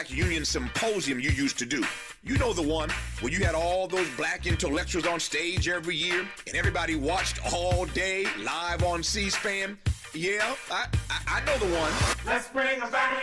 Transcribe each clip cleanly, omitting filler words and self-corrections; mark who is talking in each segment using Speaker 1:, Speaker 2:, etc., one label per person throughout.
Speaker 1: Union Symposium you used to do. You know the one where you had all those black intellectuals on stage every year and everybody watched all day live on C-SPAN? Yeah, I know the one.
Speaker 2: Let's bring them back.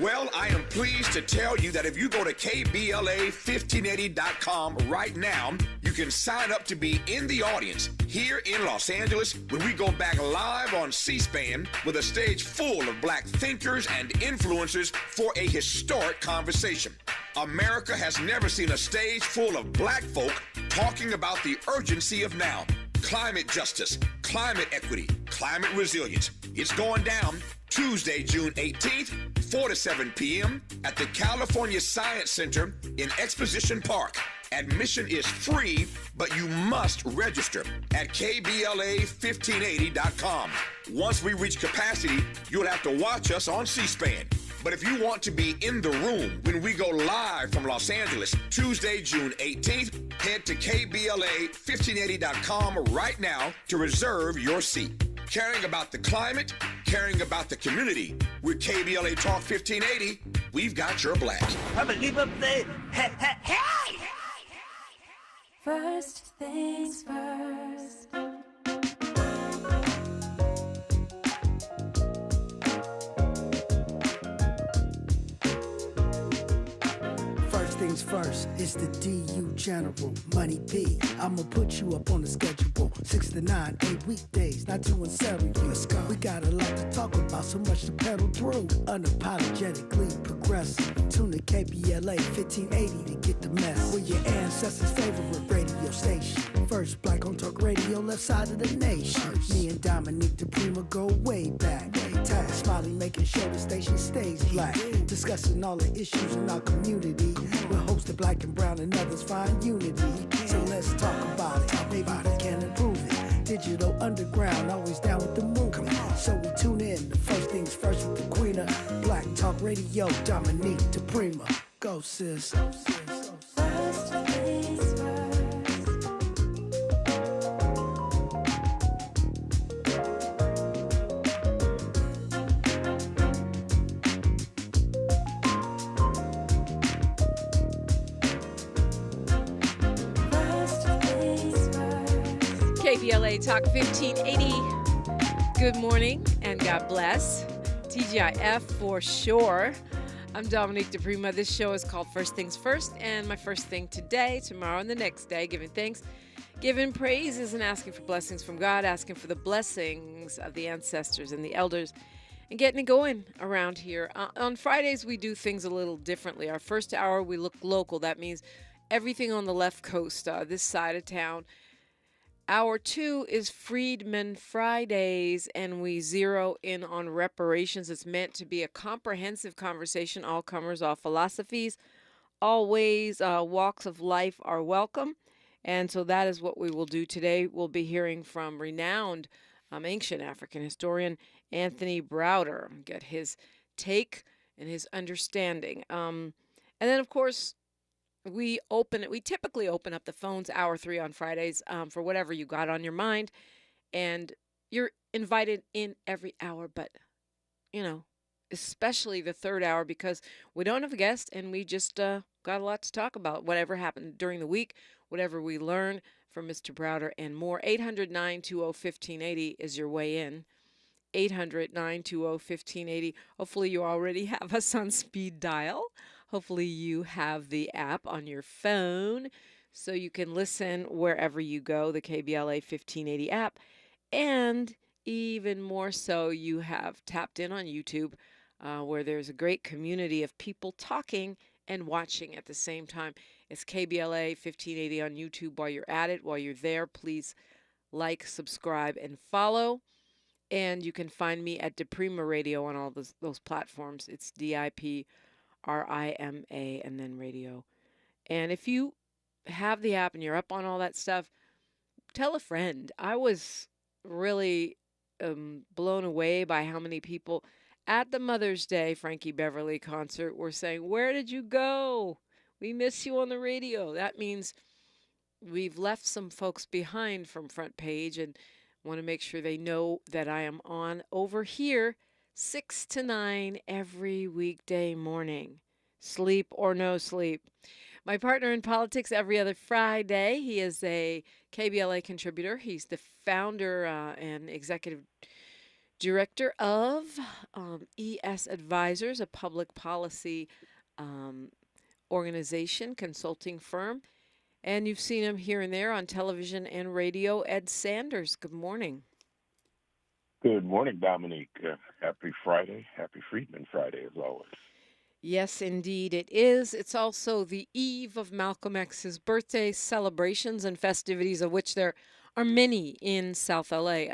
Speaker 1: Well, I am pleased to tell you that if you go to KBLA1580.com right now, you can sign up to be in the audience here in Los Angeles when we go back live on C-SPAN with a stage full of black thinkers and influencers for a historic conversation. America has never seen a stage full of black folk talking about the urgency of now. Climate justice, climate equity, climate resilience. It's going down Tuesday, June 18th, 4 to 7 p.m. at the California Science Center in Exposition Park. Admission is free, but you must register at KBLA1580.com. Once we reach capacity, you'll have to watch us on C-SPAN. But if you want to be in the room when we go live from Los Angeles, Tuesday, June 18th, head to KBLA1580.com right now to reserve your seat. Caring about the climate, caring about the community. With KBLA Talk 1580, we've got your black.
Speaker 3: First things first.
Speaker 4: Things first, it's the DU General, Money B. I'ma put you up on the schedule, 6 to 9, 8 weekdays, not too unsettled. Let's go. We got a lot to talk about, so much to pedal through. Unapologetically progressive. Tune to KBLA 1580 to get the mess. We're your ancestors' favorite radio station. First black on talk radio, left side of the nation. Me and Dominique DiPrima go way back. Tag Smiley making sure the station stays black. Discussing all the issues in our community. We're hosted black and brown and others find unity. So let's talk about it. Maybe we can improve it. Digital underground, always down with the movement. So we tune in. The first things first with the queen of Black Talk Radio, Dominique DiPrima. Go sis.
Speaker 3: First things first.
Speaker 5: KBLA Talk 1580. Good morning and God bless. TGIF for sure. I'm Dominique DiPrima. This show is called First Things First, and my first thing today, tomorrow, and the next day, giving thanks, giving praises, and asking for blessings from God, asking for the blessings of the ancestors and the elders, and getting it going around here. On Fridays, we do things a little differently. Our first hour, we look local. That means everything on the left coast, this side of town. Hour 2 is Freedmen Fridays, and we zero in on reparations. It's meant to be a comprehensive conversation, all comers, all philosophies, all ways, walks of life are welcome. And so that is what we will do today. We'll be hearing from renowned ancient African historian Anthony Browder, get his take and his understanding. And then, of course, we typically open up the phones hour 3 on Fridays for whatever you got on your mind. And you're invited in every hour, but, especially the third hour because we don't have a guest and we just got a lot to talk about. Whatever happened during the week, whatever we learned from Mr. Browder and more. 800-920-1580 is your way in. 800-920-1580. Hopefully you already have us on speed dial. Hopefully you have the app on your phone so you can listen wherever you go, the KBLA 1580 app. And even more so, you have tapped in on YouTube where there's a great community of people talking and watching at the same time. It's KBLA 1580 on YouTube. While you're at it, while you're there, please like, subscribe, and follow. And you can find me at DiPrima Radio on all those platforms. It's DIPRIMA and then radio. And if you have the app and you're up on all that stuff, tell a friend. I was really blown away by how many people at the Mother's Day Frankie Beverly concert were saying, "Where did you go? We miss you on the radio." That means we've left some folks behind from Front Page and want to make sure they know that I am on over here 6 to 9 every weekday morning. Sleep or no sleep. My partner in politics every other Friday. He is a KBLA contributor. He's the founder and executive director of ES Advisors, a public policy um, organization, consulting firm. And you've seen him here and there on television and radio. Ed Sanders, good morning.
Speaker 2: Good morning, Dominique. Happy Friday. Happy Freedman Friday, as always.
Speaker 5: Yes, indeed it is. It's also the eve of Malcolm X's birthday celebrations and festivities, of which there are many in South LA.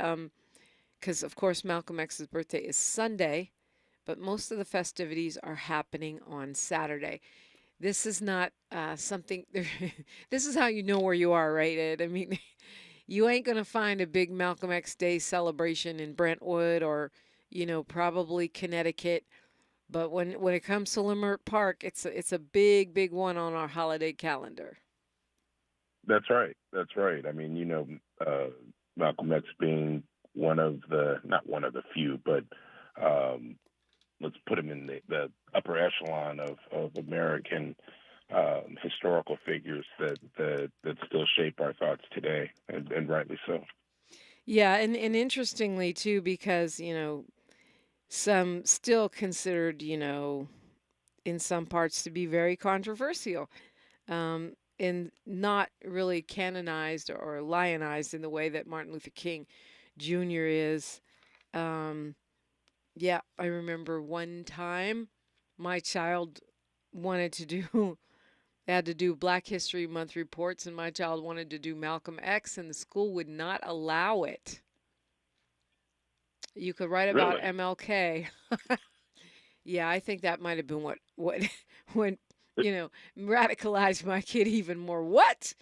Speaker 5: Because, of course, Malcolm X's birthday is Sunday, but most of the festivities are happening on Saturday. This is not something, this is how you know where you are, right, Ed? I mean, you ain't going to find a big Malcolm X Day celebration in Brentwood or, probably Connecticut. But when it comes to Leimert Park, it's a big, big one on our holiday calendar.
Speaker 2: That's right. That's right. I mean, Malcolm X being not one of the few, but let's put him in the upper echelon of American historical figures that still shape our thoughts today, and rightly so.
Speaker 5: Yeah, and interestingly, too, because, some still considered, in some parts to be very controversial, and not really canonized or lionized in the way that Martin Luther King Jr. is. Yeah, I remember one time my child wanted to had to do Black History Month reports, and my child wanted to do Malcolm X, and the school would not allow it. You could write about
Speaker 2: Really?
Speaker 5: MLK. Yeah, I think that might have been what when radicalized my kid even more. What?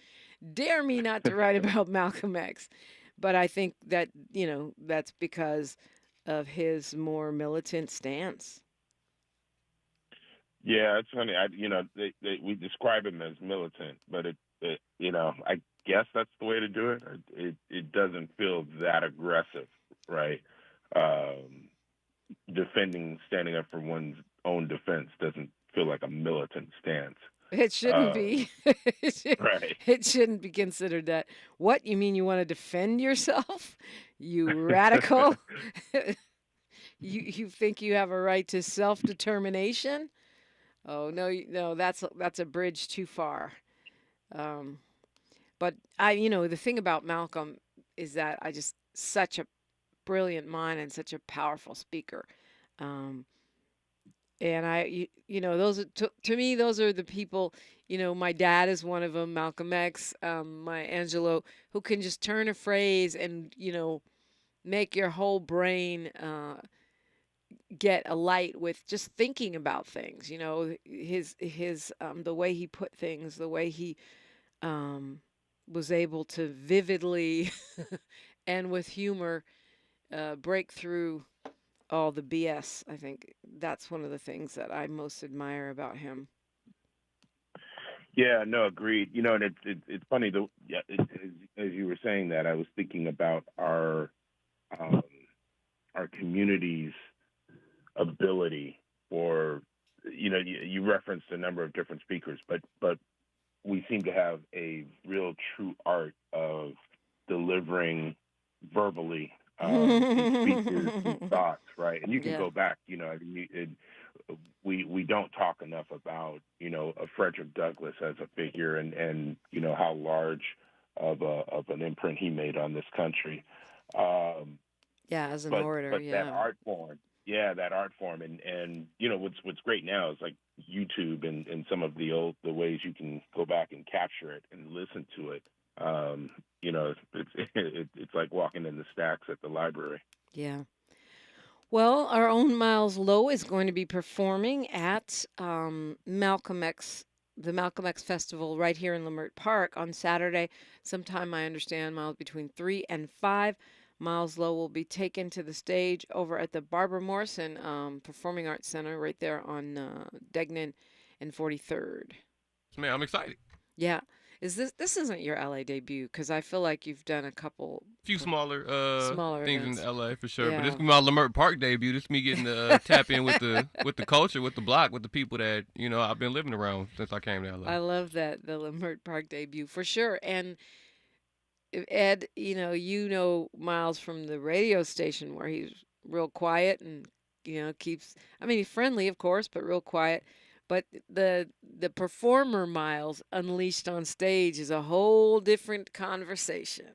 Speaker 5: Dare me not to write about Malcolm X. But I think that, that's because of his more militant stance.
Speaker 2: Yeah, it's funny. We describe him as militant, but I guess that's the way to do it. It doesn't feel that aggressive, right? Standing up for one's own defense doesn't feel like a militant stance.
Speaker 5: It shouldn't be.
Speaker 2: Right.
Speaker 5: It shouldn't be considered that. What? You mean you want to defend yourself? You radical? You think you have a right to self-determination? Oh, no, that's a bridge too far. But the thing about Malcolm is that such a brilliant mind and such a powerful speaker. And those are, to me, those are the people, my dad is one of them, Malcolm X, my Angelo, who can just turn a phrase and, make your whole brain get alight with just thinking about things. His the way he put things, the way he was able to vividly and with humor break through all the BS. I think that's one of the things that I most admire about him.
Speaker 2: Yeah, no, agreed. And it's funny though. Yeah, as you were saying that, I was thinking about our community's ability, or you referenced a number of different speakers, but we seem to have a real true art of delivering verbally speakers and thoughts, right? And you can go back, we don't talk enough about, a Frederick Douglass as a figure and how large of an imprint he made on this country.
Speaker 5: As an orator,
Speaker 2: but that art form, and what's great now is like YouTube and some of the ways you can go back and capture it and listen to it. It's like walking in the stacks at the library.
Speaker 5: Yeah. Well, our own Miles Lowe is going to be performing at Malcolm X, the Malcolm X Festival right here in Leimert Park on Saturday. Sometime, I understand, Miles, between 3 and 5. Miles Lowe will be taken to the stage over at the Barbara Morrison Performing Arts Center right there on Degnan and 43rd.
Speaker 6: Man, I'm excited.
Speaker 5: Yeah. This isn't your LA debut because I feel like you've done a couple
Speaker 6: Few smaller
Speaker 5: smaller
Speaker 6: things
Speaker 5: events.
Speaker 6: in LA for sure, but
Speaker 5: Yeah.
Speaker 6: this is my Lamert Park debut. This is me getting to tap in with the culture, with the block, with the people that I've been living around since I came to LA.
Speaker 5: I love that, the Lamert Park debut for sure. And Ed, Miles from the radio station where he's real quiet and keeps. I mean, he's friendly, of course, but real quiet. But the performer Miles unleashed on stage is a whole different conversation.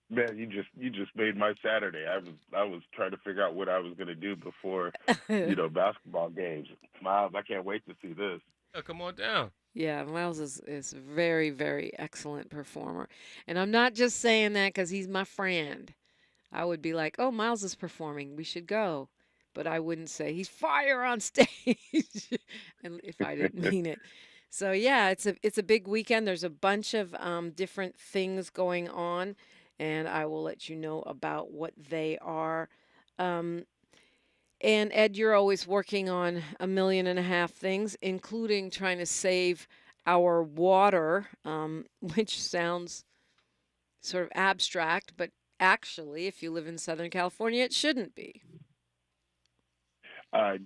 Speaker 2: Man, you just made my Saturday. I was trying to figure out what I was going to do before, basketball games. Miles, I can't wait to see this.
Speaker 6: Yeah, come on down.
Speaker 5: Yeah, Miles is a very, very excellent performer. And I'm not just saying that because he's my friend. I would be like, oh, Miles is performing. We should go. But I wouldn't say he's fire on stage and if I didn't mean it. So, yeah, it's a big weekend. There's a bunch of different things going on, and I will let you know about what they are. Um, and Ed, you're always working on 1.5 million things, including trying to save our water, which sounds sort of abstract, but actually, if you live in Southern California, it shouldn't be.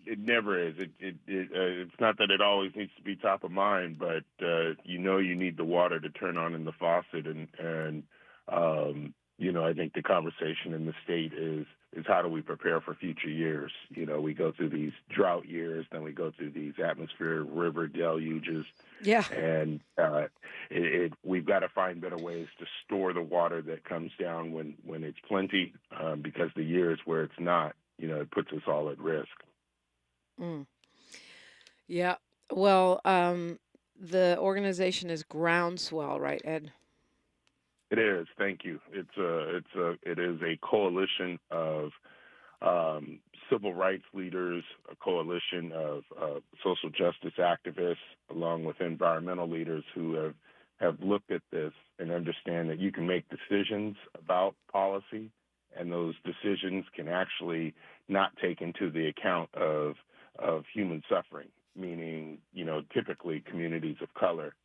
Speaker 2: It never is. It's not that it always needs to be top of mind, but you need the water to turn on in the faucet, and I think the conversation in the state is how do we prepare for future years? We go through these drought years, then we go through these atmospheric river deluges.
Speaker 5: Yeah.
Speaker 2: And we've got to find better ways to store the water that comes down when it's plenty, because the years where it's not, it puts us all at risk.
Speaker 5: Mm. Yeah. Well, the organization is Groundswell, right, Ed?
Speaker 2: It is. Thank you. It is a coalition of civil rights leaders, a coalition of social justice activists, along with environmental leaders who have looked at this and understand that you can make decisions about policy, and those decisions can actually not take into the account of human suffering, meaning, typically communities of color.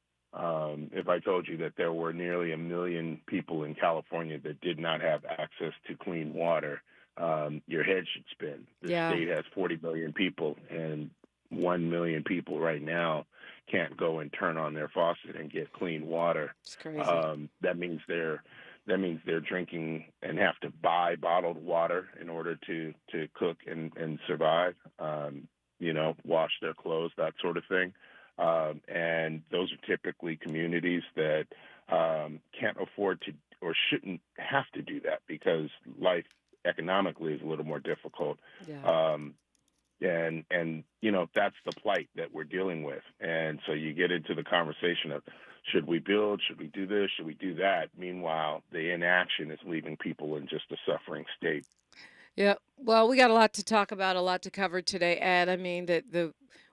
Speaker 2: If I told you that there were nearly 1 million people in California that did not have access to clean water, your head should spin. The state has 40 million people, and 1 million people right now can't go and turn on their faucet and get clean water.
Speaker 5: It's crazy.
Speaker 2: That means they're drinking and have to buy bottled water in order to cook and survive. Wash their clothes, that sort of thing. And those are typically communities that can't afford to or shouldn't have to do that because life economically is a little more difficult.
Speaker 5: Yeah.
Speaker 2: And that's the plight that we're dealing with. And so you get into the conversation of, should we build? Should we do this? Should we do that? Meanwhile, the inaction is leaving people in just a suffering state.
Speaker 5: Yeah. Well, we got a lot to talk about, a lot to cover today, Ed. I mean,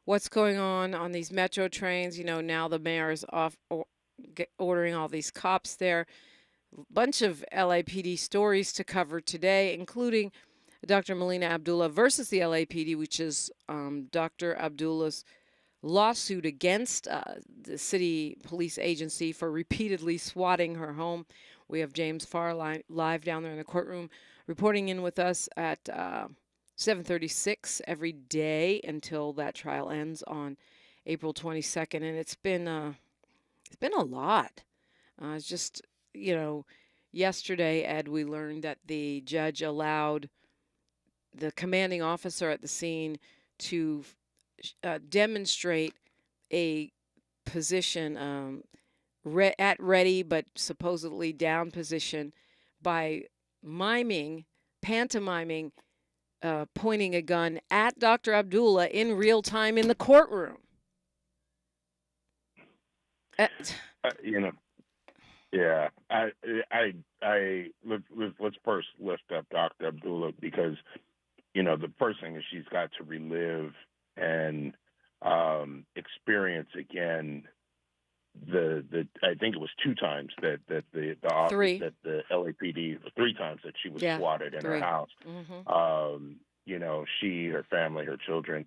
Speaker 5: what's going on these metro trains. Now the mayor is ordering all these cops there. A bunch of LAPD stories to cover today, including Dr. Melina Abdullah versus the LAPD, which is Dr. Abdullah's lawsuit against the city police agency for repeatedly swatting her home. We have James Farr live down there in the courtroom reporting in with us at 7:36 every day until that trial ends on April 22nd. And it's been a lot. It's just, yesterday, Ed, we learned that the judge allowed the commanding officer at the scene to demonstrate a position at ready but supposedly down position by pantomiming, pointing a gun at Dr. Abdullah in real time in the courtroom.
Speaker 2: Yeah. Let's first lift up Dr. Abdullah because, the first thing is she's got to relive and experience again I think it was 2 times that the office that the LAPD 3 times that she was swatted in her house. Mm-hmm. She, her family, her children,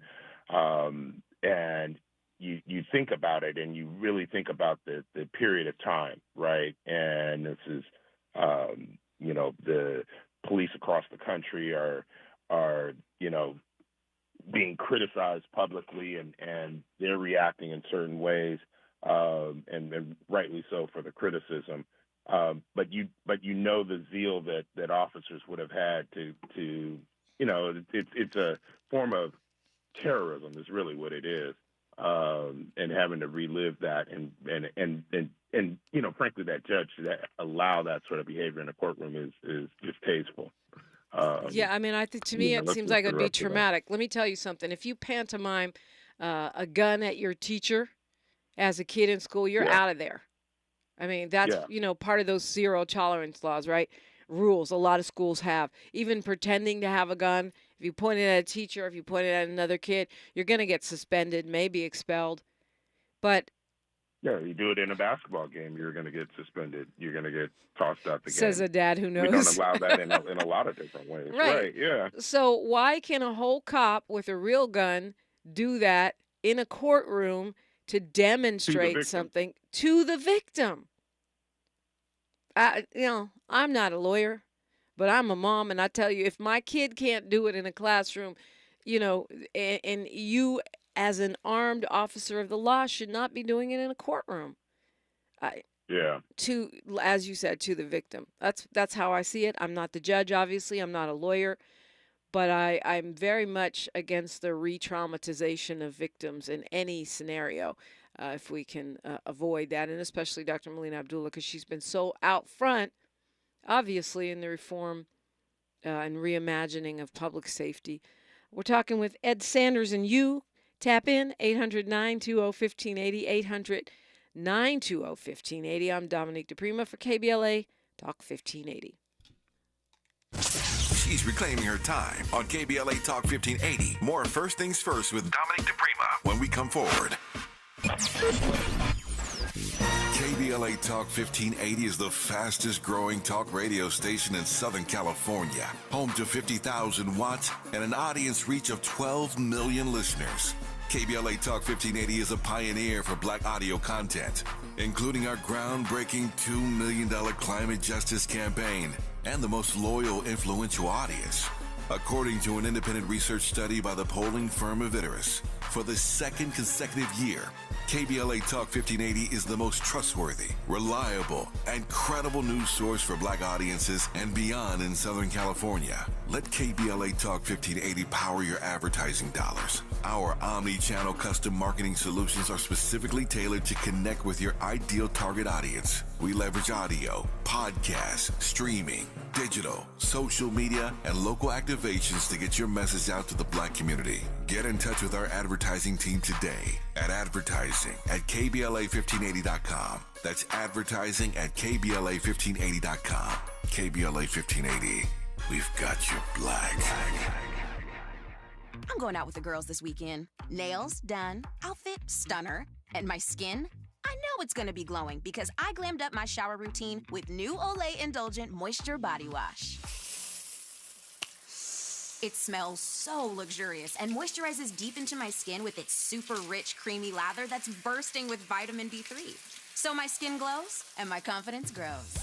Speaker 2: and you think about it and you really think about the period of time, right? And this is, the police across the country are being criticized publicly and they're reacting in certain ways, and rightly so for the criticism. But the zeal that officers would have had to it's a form of terrorism is really what it is, and having to relive that and frankly that judge that allow that sort of behavior in a courtroom is distasteful.
Speaker 5: Yeah, I mean, I think to me it seems like it'd be traumatic. Let me tell you something. If you pantomime a gun at your teacher as a kid in school, you're out of there. I mean, that's, part of those zero tolerance laws, right? Rules a lot of schools have. Even pretending to have a gun, if you point it at a teacher, if you point it at another kid, you're going to get suspended, maybe expelled. But
Speaker 2: yeah, you do it in a basketball game, you're going to get suspended. You're going to get tossed out the game.
Speaker 5: Says a dad who knows.
Speaker 2: We don't allow that in a lot of different ways. Right, yeah.
Speaker 5: So why can a whole cop with a real gun do that in a courtroom to demonstrate something to the victim? I'm not a lawyer, but I'm a mom, and I tell you, if my kid can't do it in a classroom, and you as an armed officer of the law should not be doing it in a courtroom. As you said, to the victim. That's how I see it. I'm not the judge, obviously. I'm not a lawyer. But I'm very much against the re-traumatization of victims in any scenario, if we can avoid that, and especially Dr. Melina Abdullah, because she's been so out front, obviously, in the reform and reimagining of public safety. We're talking with Ed Sanders, and you tap in, 800-920-1580, 800-920-1580. I'm Dominique DiPrima for KBLA Talk 1580.
Speaker 7: She's reclaiming her time on KBLA Talk 1580. More First Things First with Dominique DiPrima when we come forward. KBLA Talk 1580 is the fastest growing talk radio station in Southern California. Home to 50,000 watts and an audience reach of 12 million listeners. KBLA Talk 1580 is a pioneer for Black audio content, including our groundbreaking $2 million climate justice campaign and the most loyal, influential audience. According to an independent research study by the polling firm Aviterus, for the second consecutive year, KBLA Talk 1580 is the most trustworthy, reliable, and credible news source for Black audiences and beyond in Southern California. Let KBLA Talk 1580 power your advertising dollars. Our omni-channel custom marketing solutions are specifically tailored to connect with your ideal target audience. We leverage audio, podcasts, streaming, digital, social media, and local activations to get your message out to the Black community. Get in touch with our advertising team today at advertising@KBLA1580.com. That's advertising@KBLA1580.com. KBLA 1580. We've got you Black.
Speaker 8: I'm going out with the girls this weekend. Nails done, outfit stunner, and my skin, I know it's gonna be glowing because I glammed up my shower routine with new Olay Indulgent Moisture Body Wash. It smells so luxurious and moisturizes deep into my skin with its super rich, creamy lather that's bursting with vitamin B3. So my skin glows and my confidence grows.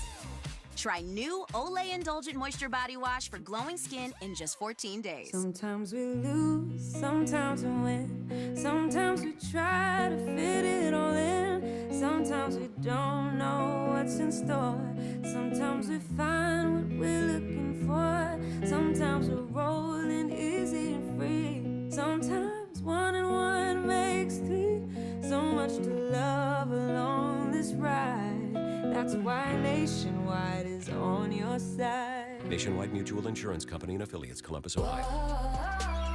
Speaker 8: Try new Olay Indulgent Moisture Body Wash for glowing skin in just 14 days.
Speaker 3: Sometimes we lose, sometimes we win. Sometimes we try to fit it all in. Sometimes we don't know what's in store. Sometimes we find what we're looking for. Sometimes we're rolling easy and free. Sometimes 1 and 1 makes 3. So much to love along this ride. That's why Nationwide is on your side.
Speaker 9: Nationwide Mutual Insurance Company and Affiliates, Columbus, Ohio.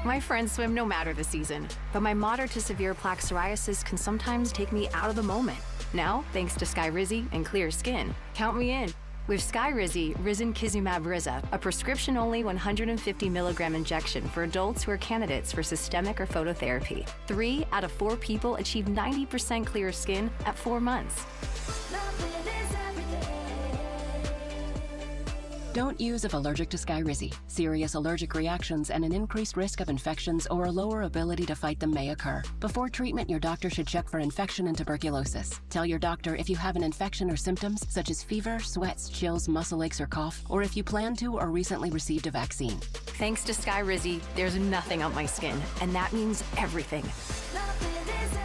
Speaker 10: My friends swim no matter the season, but my moderate to severe plaque psoriasis can sometimes take me out of the moment. Now, thanks to Skyrizi and clear skin, count me in. With Skyrizi, Risankizumab Riza, a prescription-only 150 milligram injection for adults who are candidates for systemic or phototherapy. 3 out of 4 people achieve 90% clear skin at 4 months.
Speaker 9: Don't use if allergic to Skyrizi. Serious allergic reactions and an increased risk of infections or a lower ability to fight them may occur. Before treatment, your doctor should check for infection and tuberculosis. Tell your doctor if you have an infection or symptoms such as fever, sweats, chills, muscle aches, or cough, or if you plan to or recently received a vaccine.
Speaker 10: Thanks to Skyrizi, there's nothing on my skin, and that means everything.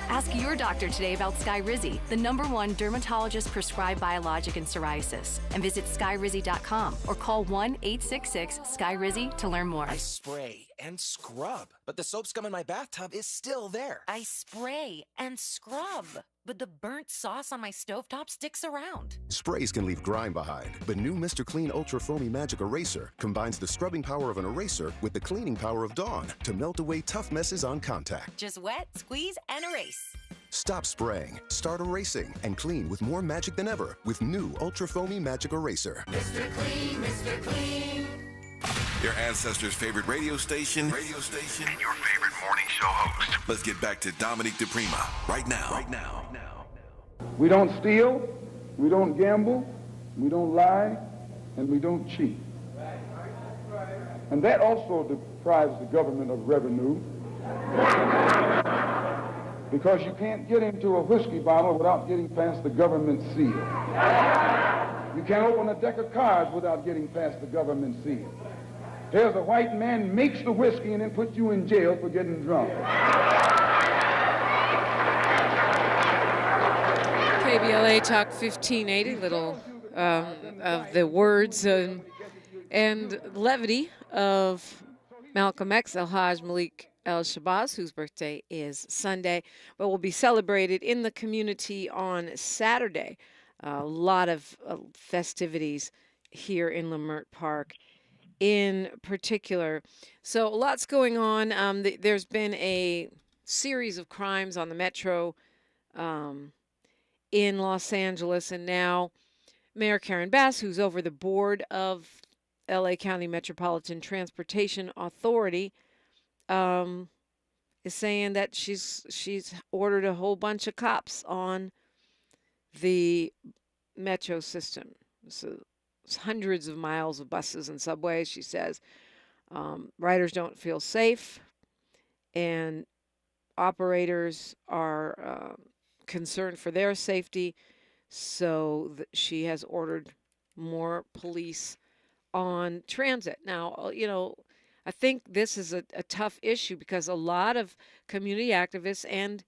Speaker 10: Ask your doctor today about Skyrizi, the #1 dermatologist prescribed biologic in psoriasis, and visit skyrizi.com or call 1-866-SKYRIZI to learn more.
Speaker 11: I spray and scrub, but the soap scum in my bathtub is still there.
Speaker 12: I spray and scrub, but the burnt sauce on my stovetop sticks around.
Speaker 13: Sprays can leave grime behind, but new Mr. Clean Ultra Foamy Magic Eraser combines the scrubbing power of an eraser with the cleaning power of Dawn to melt away tough messes on contact.
Speaker 12: Just wet, squeeze, and erase.
Speaker 13: Stop spraying, start erasing, and clean with more magic than ever with new Ultra Foamy Magic Eraser.
Speaker 7: Mr. Clean, Mr. Clean. Your ancestors' favorite radio station, and your favorite morning show host. Let's get back to Dominique DiPrima right now.
Speaker 14: We don't steal, we don't gamble, we don't lie, and we don't cheat. And that also deprives the government of revenue, because you can't get into a whiskey bottle without getting past the government seal. You can't open a deck of cards without getting past the government seal. Here's a white man makes the whiskey and then puts you in jail for getting drunk.
Speaker 5: KBLA Talk 1580, little of the words and levity of Malcolm X, El-Haj Malik El-Shabazz, whose birthday is Sunday, but will be celebrated in the community on Saturday. A lot of festivities here in Leimert Park in particular. So lots going on. There's been a series of crimes on the metro in Los Angeles, and now Mayor Karen Bass, who's over the board of LA County Metropolitan Transportation Authority, is saying that she's ordered a whole bunch of cops on the metro system. So it's hundreds of miles of buses and subways, she says. Riders don't feel safe, and operators are concerned for their safety, so she has ordered more police on transit. Now, I think this is a tough issue because a lot of community activists and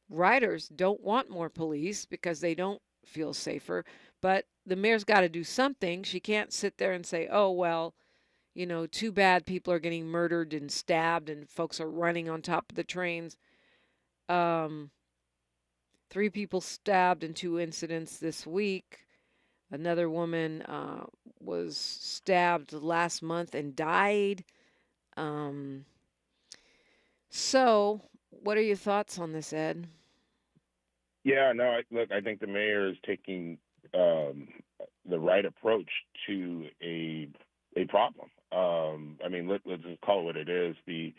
Speaker 5: riders don't want more police because they don't feel safer. But the mayor's got to do something. She can't sit there and say, oh, well, too bad people are getting murdered and stabbed and folks are running on top of the trains. 3 people stabbed in 2 incidents this week. Another woman was stabbed last month and died. So, what are your thoughts on this, Ed?
Speaker 2: Yeah, no, I think the mayor is taking the right approach to a problem. Let's just call it what it is. The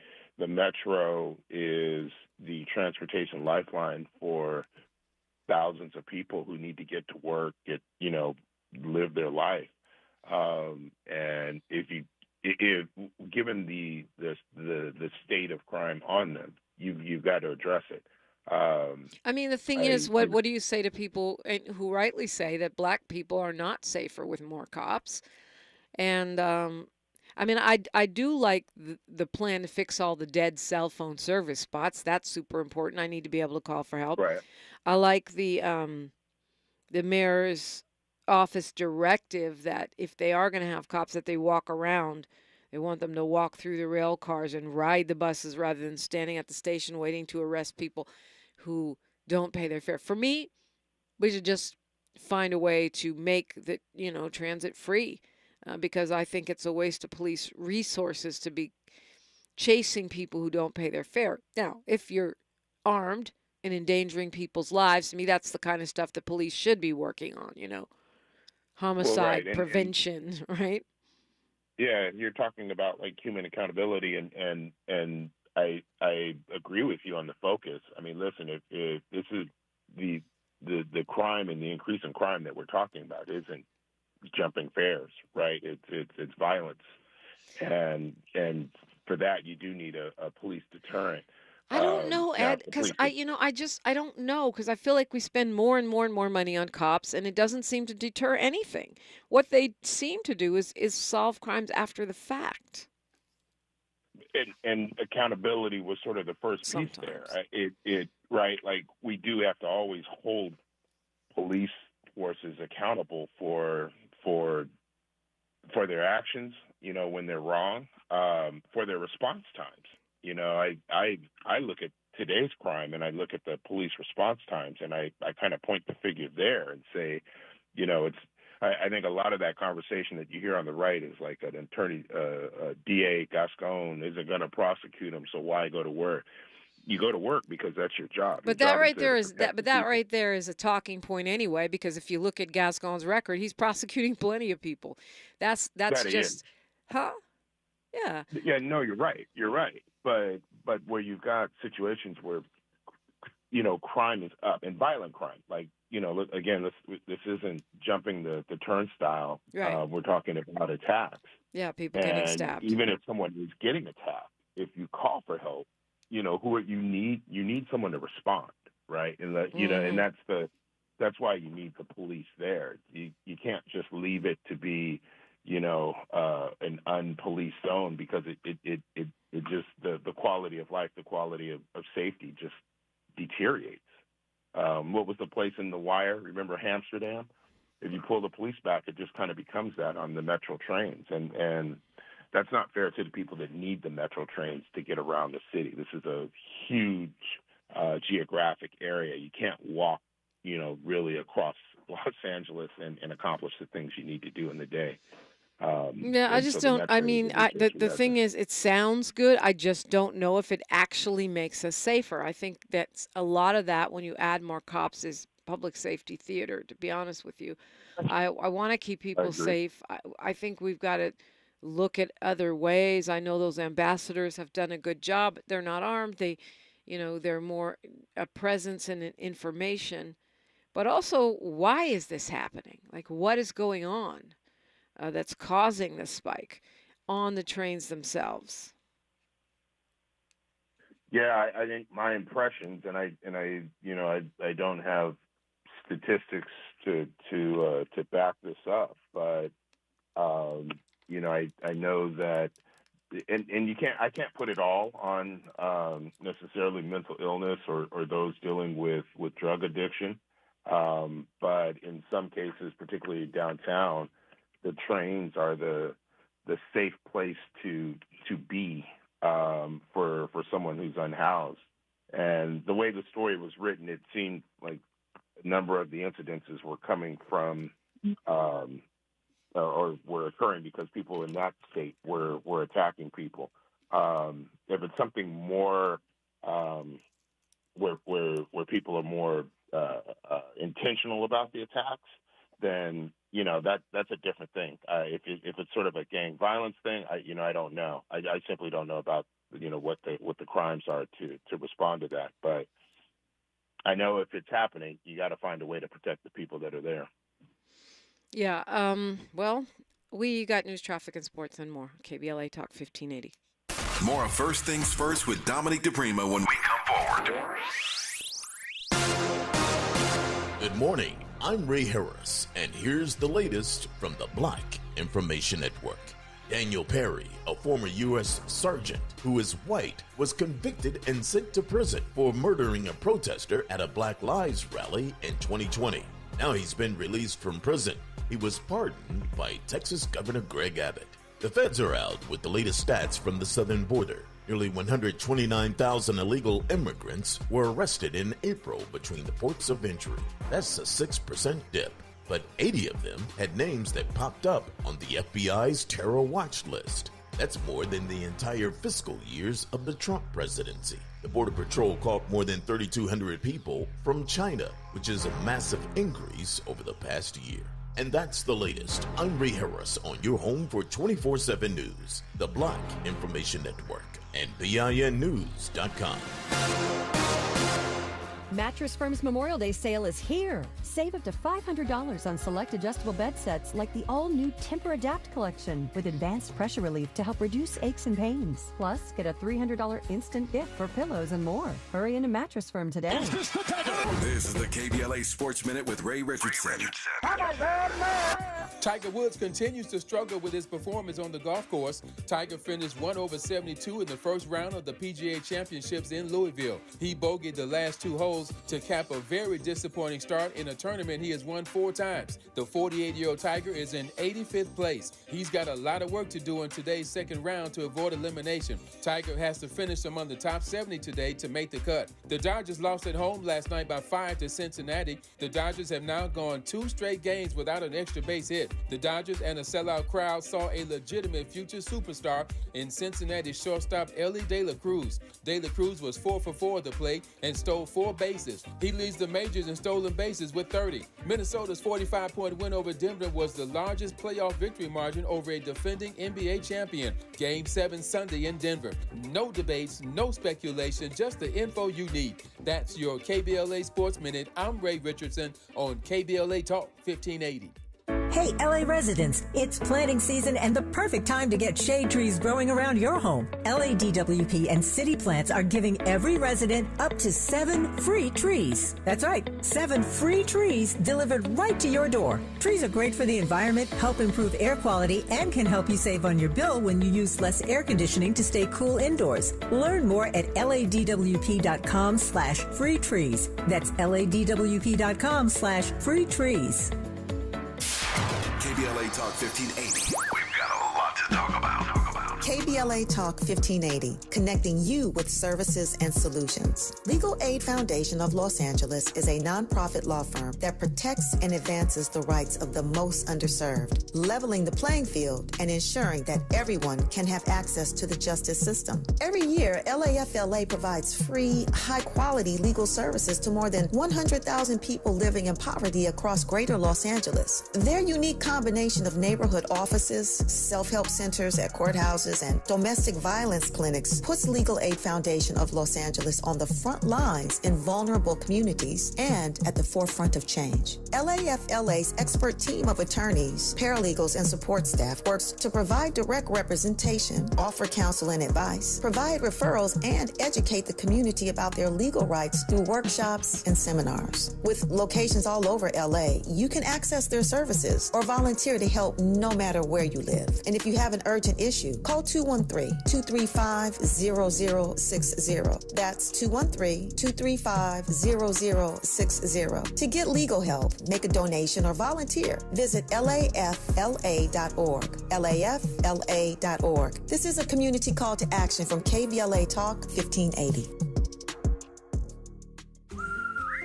Speaker 2: metro is the transportation lifeline for thousands of people who need to get to work, live their life. And if given the state of crime on them, you've got to address it.
Speaker 5: The thing is, what do you say to people who rightly say that black people are not safer with more cops? And I do like the plan to fix all the dead cell phone service spots. That's super important. I need to be able to call for help.
Speaker 2: Right.
Speaker 5: I like the mayor's office directive that if they are going to have cops, that they walk around. They want them to walk through the rail cars and ride the buses rather than standing at the station waiting to arrest people who don't pay their fare. For me, we should just find a way to make the transit free. Because I think it's a waste of police resources to be chasing people who don't pay their fare. Now, if you're armed and endangering people's lives, to me, that's the kind of stuff the police should be working on, homicide prevention, right?
Speaker 2: Yeah, you're talking about human accountability, and I agree with you on the focus. Listen, if this is the crime and the increase in crime that we're talking about isn't jumping fares, right? It's violence, and for that you do need a police deterrent.
Speaker 5: I don't know, Ed, because I don't know, because I feel like we spend more and more and more money on cops, and it doesn't seem to deter anything. What they seem to do is solve crimes after the fact.
Speaker 2: And accountability was sort of the first piece there. It right, like we do have to always hold police forces accountable for their actions, when they're wrong, for their response times. I look at today's crime and I look at the police response times, and I kind of point the figure there and say, I think a lot of that conversation that you hear on the right is like an attorney, DA Gascon isn't going to prosecute him, so why go to work? You go to work because that's your job.
Speaker 5: But that right there is a talking point anyway, because if you look at Gascon's record, he's prosecuting plenty of people. That's just, huh? Yeah.
Speaker 2: Yeah. No, you're right. You're right. But where you've got situations where crime is up, and violent crime, like look, again, this isn't jumping the turnstile.
Speaker 5: Right.
Speaker 2: We're talking about attacks.
Speaker 5: Yeah, people getting stabbed.
Speaker 2: Even if someone is getting attacked, if you call for help, you need someone to respond, right? And and that's why you need the police there. You can't just leave it to be an unpoliced zone, because it just the quality of life, the quality of safety just deteriorates. What was the place in The Wire? Remember Amsterdam? If you pull the police back, it just kind of becomes that on the metro trains, and that's not fair to the people that need the metro trains to get around the city. This is a huge geographic area. You can't walk, really across Los Angeles and accomplish the things you need to do in the day.
Speaker 5: I just don't. I mean, the thing is, it sounds good. I just don't know if it actually makes us safer. I think that's a lot of that when you add more cops is public safety theater, to be honest with you. I want to keep people safe. I think we've got to look at other ways. I know those ambassadors have done a good job. But they're not armed. They're more a presence and an information. But also, why is this happening? Like, what is going on that's causing this spike on the trains themselves?
Speaker 2: Yeah, I think my impressions, and I don't have statistics to back this up, but I know that, and I can't put it all on necessarily mental illness or those dealing with drug addiction, but in some cases, particularly downtown, the trains are the safe place to be for someone who's unhoused. And the way the story was written, it seemed like a number of the incidences were coming from or were occurring because people in that state were attacking people. If it's something more where people are more intentional about the attacks, then that's a different thing. If it's sort of a gang violence thing, I don't know. I simply don't know about what the crimes are to respond to that. But I know if it's happening, you got to find a way to protect the people that are there.
Speaker 5: Yeah. Well, we got news, traffic, and sports and more. KBLA Talk 1580.
Speaker 7: More of First Things First with Dominique DiPrima when we come forward.
Speaker 15: Good morning. I'm Ray Harris, and here's the latest from the Black Information Network. Daniel Perry, a former U.S. sergeant who is white, was convicted and sent to prison for murdering a protester at a Black Lives rally in 2020. Now he's been released from prison. He was pardoned by Texas Governor Greg Abbott. The feds are out with the latest stats from the southern border. Nearly 129,000 illegal immigrants were arrested in April between the ports of entry. That's a 6% dip, but 80 of them had names that popped up on the FBI's terror watch list. That's more than the entire fiscal years of the Trump presidency. The Border Patrol caught more than 3,200 people from China, which is a massive increase over the past year. And that's the latest. I'm Ray Harris on your home for 24/7 News, the Black Information Network, and BINnews.com.
Speaker 16: Mattress Firm's Memorial Day sale is here. Save up to $500 on select adjustable bed sets like the all-new Temper Adapt collection with advanced pressure relief to help reduce aches and pains. Plus, get a $300 instant gift for pillows and more. Hurry into Mattress Firm today.
Speaker 7: This is the KBLA Sports Minute with Ray Richardson.
Speaker 17: Tiger Woods continues to struggle with his performance on the golf course. Tiger finished 1 over 72 in the first round of the PGA Championships in Louisville. He bogeyed the last 2 holes to cap a very disappointing start in a tournament he has won 4 times. The 48-year-old Tiger is in 85th place. He's got a lot of work to do in today's second round to avoid elimination. Tiger has to finish among the top 70 today to make the cut. The Dodgers lost at home last night by 5 to Cincinnati. The Dodgers have now gone 2 straight games without an extra base hit. The Dodgers and a sellout crowd saw a legitimate future superstar in Cincinnati shortstop Ellie De La Cruz. De La Cruz was 4 for 4 at the plate and stole 4 bases. He leads the majors in stolen bases with 30. Minnesota's 45-point win over Denver was the largest playoff victory margin over a defending NBA champion. Game 7 Sunday in Denver. No debates, no speculation, just the info you need. That's your KBLA Sports Minute. I'm Ray Richardson on KBLA Talk 1580.
Speaker 18: Hey, LA residents, it's planting season and the perfect time to get shade trees growing around your home. LADWP and City Plants are giving every resident up to 7 free trees. That's right, 7 free trees delivered right to your door. Trees are great for the environment, help improve air quality, and can help you save on your bill when you use less air conditioning to stay cool indoors. Learn more at ladwp.com/free trees. That's ladwp.com/free trees.
Speaker 7: KBLA Talk 1580. We've got a lot to talk about.
Speaker 19: KBLA Talk 1580, connecting you with services and solutions. Legal Aid Foundation of Los Angeles is a nonprofit law firm that protects and advances the rights of the most underserved, leveling the playing field and ensuring that everyone can have access to the justice system. Every year, LAFLA provides free, high-quality legal services to more than 100,000 people living in poverty across greater Los Angeles. Their unique combination of neighborhood offices, self-help centers at courthouses, and domestic violence clinics puts Legal Aid Foundation of Los Angeles on the front lines in vulnerable communities and at the forefront of change. LAFLA's expert team of attorneys, paralegals, and support staff works to provide direct representation, offer counsel and advice, provide referrals, and educate the community about their legal rights through workshops and seminars. With locations all over LA, you can access their services or volunteer to help no matter where you live. And if you have an urgent issue, call 213-235-0060. That's 213-235-0060. To get legal help, make a donation, or volunteer, visit lafla.org. lafla.org. This is a community call to action from KBLA Talk 1580.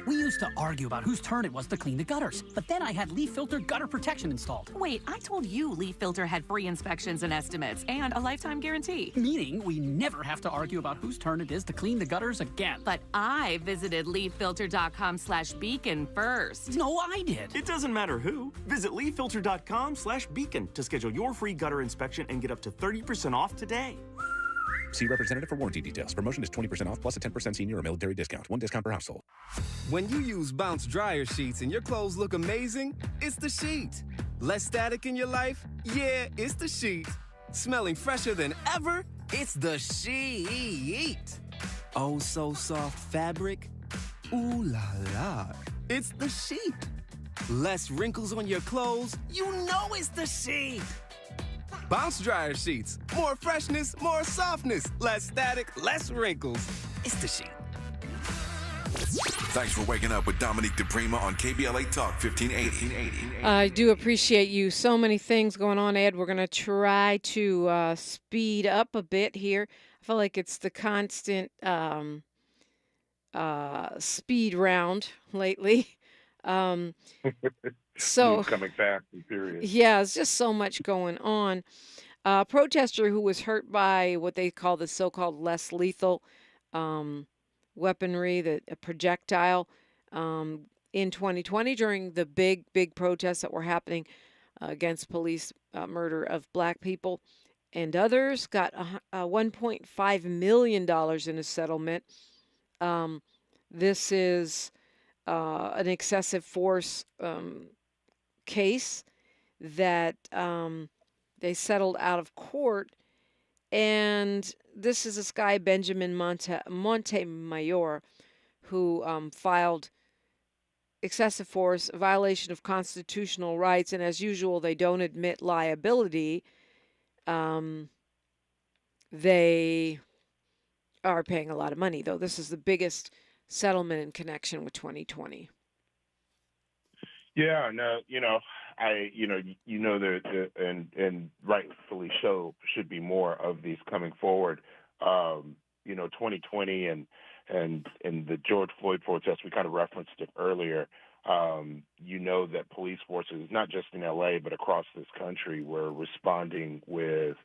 Speaker 20: We used to argue about whose turn it was to clean the gutters, but then I had Leaf Filter gutter protection installed.
Speaker 12: Wait, I told you Leaf Filter had free inspections and estimates and a lifetime guarantee.
Speaker 20: Meaning we never have to argue about whose turn it is to clean the gutters again.
Speaker 12: But I visited leaffilter.com/beacon first.
Speaker 20: No, I did.
Speaker 21: It doesn't matter who. Visit leaffilter.com/beacon to schedule your free gutter inspection and get up to 30% off today.
Speaker 22: See representative for warranty details. Promotion is 20% off plus a 10% senior or military discount. 1 discount per household.
Speaker 23: When you use Bounce dryer sheets and your clothes look amazing, it's the sheet. Less static in your life? Yeah, it's the sheet. Smelling fresher than ever? It's the sheet. Oh, so soft fabric? Ooh la la. It's the sheet. Less wrinkles on your clothes? You know it's the sheet. Bounce dryer sheets. More freshness, more softness. Less static, less wrinkles. It's the sheet.
Speaker 7: Thanks for waking up with Dominique DiPrima on KBLA Talk 1580.
Speaker 5: I do appreciate you. So many things going on, Ed. We're going to try to speed up a bit here. I feel like it's the constant speed round lately. So
Speaker 2: coming fast and furious.
Speaker 5: Yeah, it's just so much going on. A protester who was hurt by what they call the so-called less lethal weaponry, a projectile, in 2020 during the big protests that were happening against police murder of black people and others, got $1.5 million in a settlement. This is an excessive force case that they settled out of court. And this is this guy, Benjamin Montemayor, who filed excessive force, a violation of constitutional rights. And as usual, they don't admit liability. They are paying a lot of money, though. This is the biggest settlement in connection with 2020.
Speaker 2: Yeah, no, and rightfully so, should be more of these coming forward. 2020 and the George Floyd protest, we kind of referenced it earlier. That police forces, not just in LA, but across this country, were responding with,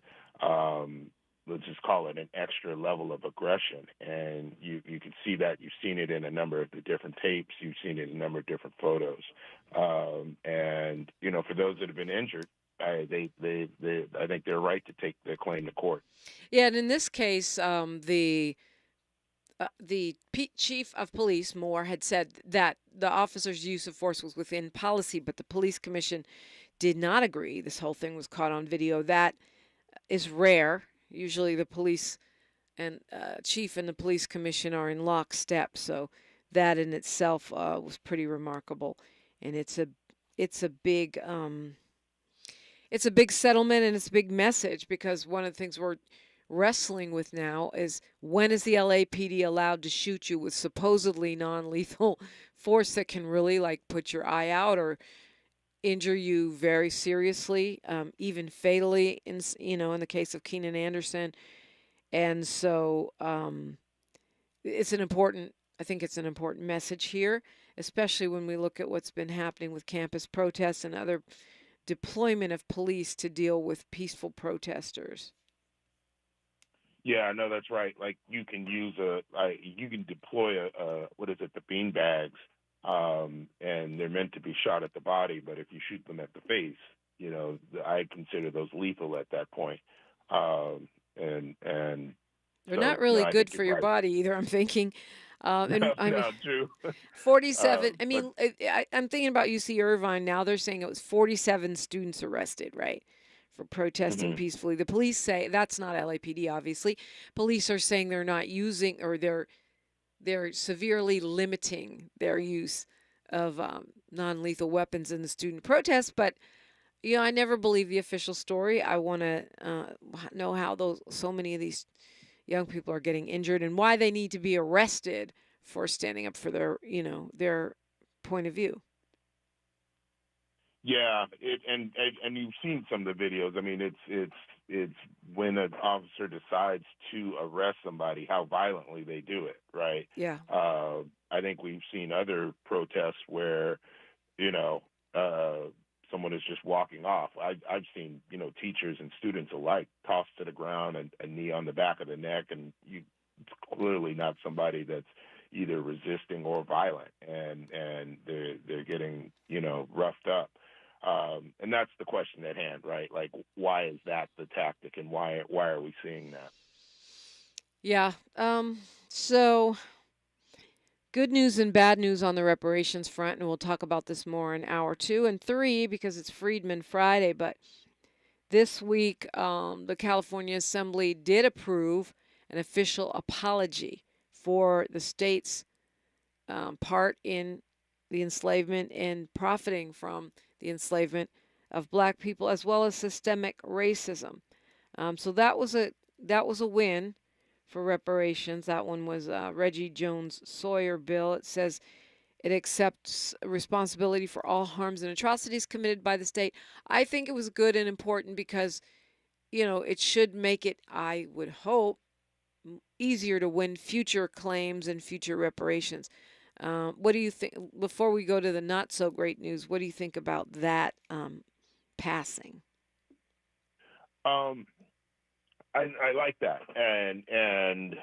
Speaker 2: let's just call it an extra level of aggression. And you can see that. You've seen it in a number of the different tapes. You've seen it in a number of different photos. For those that have been injured, I think they're right to take their claim to court.
Speaker 5: Yeah, and in this case, the chief of police, Moore, had said that the officer's use of force was within policy, but the police commission did not agree. This whole thing was caught on video. That is rare. Usually the police and chief and the police commission are in lockstep, so that in itself was pretty remarkable. And it's a big settlement, and it's a big message, because one of the things we're wrestling with now is, when is the LAPD allowed to shoot you with supposedly non-lethal force that can really put your eye out or injure you very seriously, even fatally, in the case of Keenan Anderson. And so I think it's an important message here, especially when we look at what's been happening with campus protests and other deployment of police to deal with peaceful protesters.
Speaker 2: Yeah, no, that's right. You can deploy the bean bags, and they're meant to be shot at the body, but if you shoot them at the face, I consider those lethal at that point. And
Speaker 5: they're not really good for your body either, I'm thinking.
Speaker 2: True.
Speaker 5: 47. I'm thinking about UC Irvine now. They're saying it was 47 students arrested, right, for protesting peacefully. The police say that's not LAPD, obviously. Police are saying they're not using, or they're severely limiting their use of non-lethal weapons in the student protests. But I never believe the official story. I want to know how so many of these young people are getting injured and why they need to be arrested for standing up for their point of view.
Speaker 2: Yeah, and you've seen some of the videos. I mean, it's when an officer decides to arrest somebody, how violently they do it, right?
Speaker 5: Yeah.
Speaker 2: I think we've seen other protests where, someone is just walking off. I've seen, teachers and students alike tossed to the ground and a knee on the back of the neck, and it's clearly not somebody that's either resisting or violent, and they're getting, roughed up. And that's the question at hand, right? Why is that the tactic, and why are we seeing that?
Speaker 5: Yeah. So good news and bad news on the reparations front, and we'll talk about this more in hour 2 and 3 because it's Freedman Friday. But this week, the California Assembly did approve an official apology for the state's part in the enslavement and profiting from the enslavement of Black people, as well as systemic racism. So that was a win for reparations. That one was Reggie Jones Sawyer bill. It says it accepts responsibility for all harms and atrocities committed by the state. I think it was good and important because, it should make it, I would hope, easier to win future claims and future reparations. What do you think, before we go to the not so great news, what do you think about that passing?
Speaker 2: I like that, and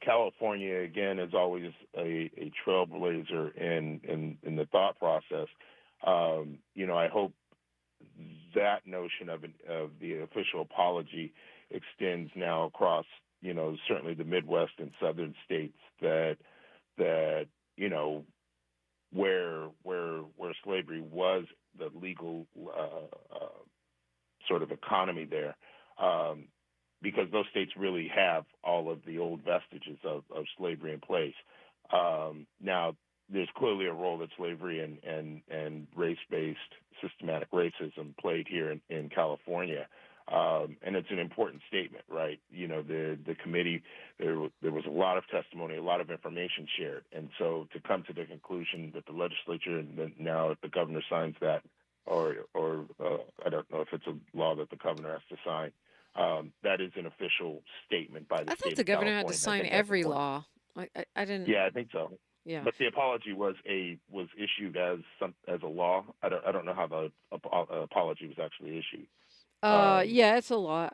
Speaker 2: California again is always a trailblazer in the thought process. I hope that notion of the official apology extends now across certainly the Midwest and Southern states that where slavery was the legal sort of economy there, because those states really have all of the old vestiges of slavery in place. Now, there's clearly a role that slavery and race-based systematic racism played here in California. And it's an important statement, right? The committee, there was a lot of testimony, a lot of information shared. And so to come to the conclusion that the legislature, and then now if the governor signs that, or I don't know if it's a law that the governor has to sign, that is an official statement by the state of California.
Speaker 5: I thought the governor had to sign every law. I didn't.
Speaker 2: Yeah, I think so.
Speaker 5: Yeah.
Speaker 2: But the apology was issued as a law. I don't know how the apology was actually issued.
Speaker 5: Yeah, it's a law.